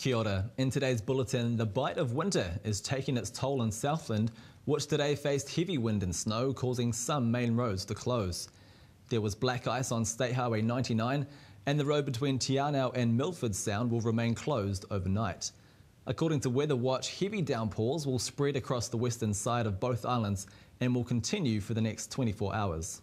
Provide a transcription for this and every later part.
Kia ora. In today's bulletin, the bite of winter is taking its toll in Southland, which today faced heavy wind and snow, causing some main roads to close. There was black ice on State Highway 99, and the road between Te Anau and Milford Sound will remain closed overnight. According to Weather Watch, heavy downpours will spread across the western side of both islands and will continue for the next 24 hours.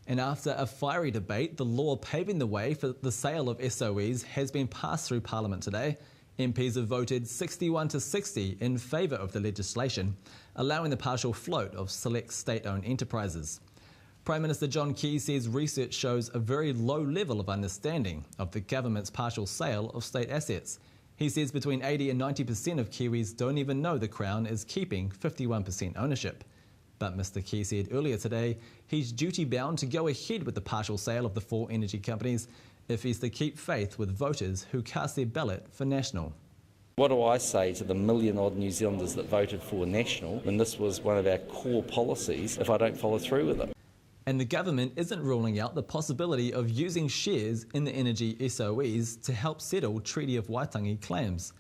And after a fiery debate, the law paving the way for the sale of SOEs has been passed through Parliament today. MPs have voted 61 to 60 in favour of the legislation, allowing the partial float of select state-owned enterprises. Prime Minister John Key says research shows a very low level of understanding of the government's partial sale of state assets. He says between 80 and 90% of Kiwis don't even know the Crown is keeping 51% ownership. But Mr Key said earlier today he's duty-bound to go ahead with the partial sale of the 4 energy companies if he's to keep faith with voters who cast their ballot for National. What do I say to the million-odd New Zealanders that voted for National when this was one of our core policies if I don't follow through with it? And the government isn't ruling out the possibility of using shares in the energy SOEs to help settle Treaty of Waitangi claims.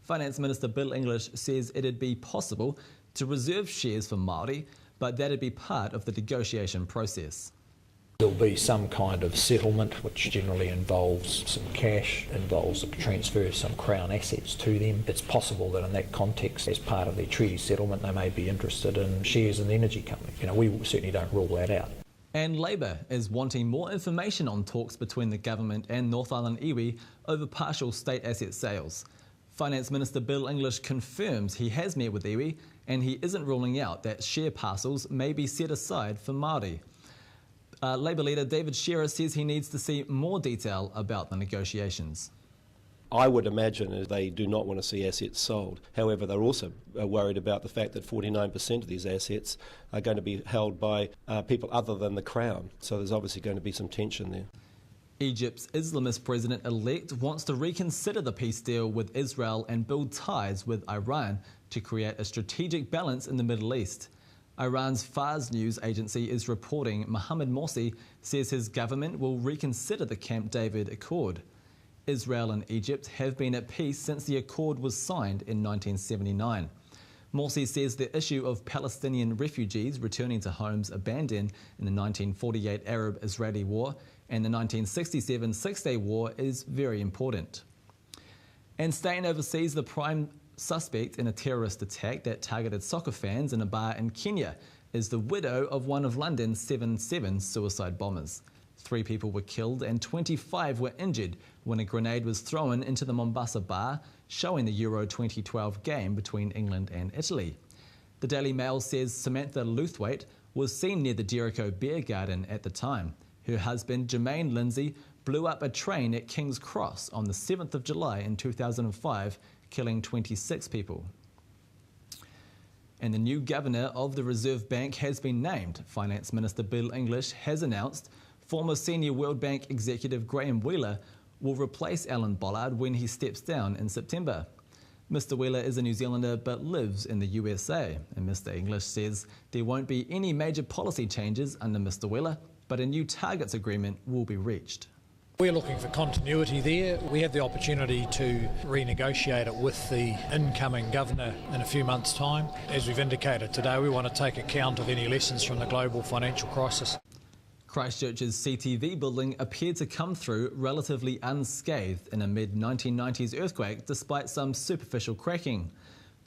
Finance Minister Bill English says it'd be possible to reserve shares for Māori, but that'd be part of the negotiation process. There'll be some kind of settlement which generally involves some cash, involves the transfer of some Crown assets to them. It's possible that in that context, as part of their treaty settlement, they may be interested in shares in the energy company. We certainly don't rule that out. And Labour is wanting more information on talks between the government and North Island iwi over partial state asset sales. Finance Minister Bill English confirms he has met with iwi and he isn't ruling out that share parcels may be set aside for Māori. Labour leader David Shearer says he needs to see more detail about the negotiations. I would imagine they do not want to see assets sold. However, they're also worried about the fact that 49% of these assets are going to be held by people other than the Crown. So there's obviously going to be some tension there. Egypt's Islamist president-elect wants to reconsider the peace deal with Israel and build ties with Iran to create a strategic balance in the Middle East. Iran's Fars news agency is reporting Mohammed Morsi says his government will reconsider the Camp David Accord. Israel and Egypt have been at peace since the accord was signed in 1979. Morsi says the issue of Palestinian refugees returning to homes abandoned in the 1948 Arab-Israeli War and the 1967 Six-Day War is very important. And staying overseas, the prime suspect in a terrorist attack that targeted soccer fans in a bar in Kenya is the widow of one of London's 7/7 suicide bombers. 3 people were killed and 25 were injured when a grenade was thrown into the Mombasa bar, showing the Euro 2012 game between England and Italy. The Daily Mail says Samantha Luthwaite was seen near the Jericho Beer Garden at the time. Her husband, Jermaine Lindsay, blew up a train at King's Cross on the 7th of July in 2005, killing 26 people. And the new governor of the Reserve Bank has been named. Finance Minister Bill English has announced former senior World Bank executive Graham Wheeler will replace Alan Bollard when he steps down in September. Mr Wheeler is a New Zealander but lives in the USA, and Mr English says there won't be any major policy changes under Mr Wheeler, but a new targets agreement will be reached. We're looking for continuity there. We have the opportunity to renegotiate it with the incoming governor in a few months' time. As we've indicated today, we want to take account of any lessons from the global financial crisis. Christchurch's CTV building appeared to come through relatively unscathed in a mid-1990s earthquake despite some superficial cracking.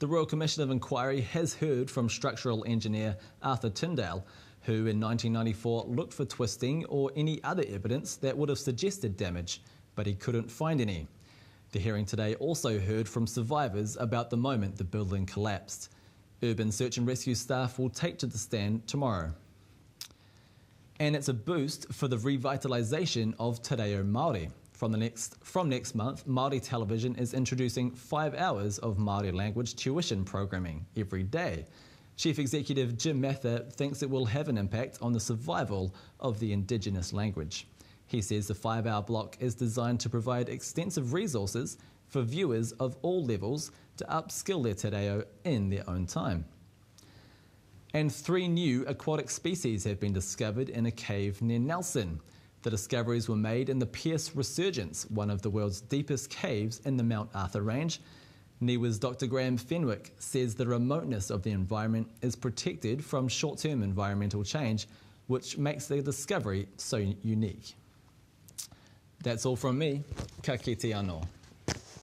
The Royal Commission of Inquiry has heard from structural engineer Arthur Tyndale, who in 1994 looked for twisting or any other evidence that would have suggested damage, but he couldn't find any. The hearing today also heard from survivors about the moment the building collapsed. Urban search and rescue staff will take to the stand tomorrow. And it's a boost for the revitalisation of Te Reo Māori. From next month, Māori Television is introducing 5 hours of Māori language tuition programming every day. Chief Executive Jim Mather thinks it will have an impact on the survival of the Indigenous language. He says the 5-hour block is designed to provide extensive resources for viewers of all levels to upskill their te reo in their own time. And 3 new aquatic species have been discovered in a cave near Nelson. The discoveries were made in the Pierce Resurgence, one of the world's deepest caves in the Mount Arthur Range. NIWA's Dr. Graham Fenwick says the remoteness of the environment is protected from short-term environmental change, which makes the discovery so unique. That's all from me. Ka kite anō.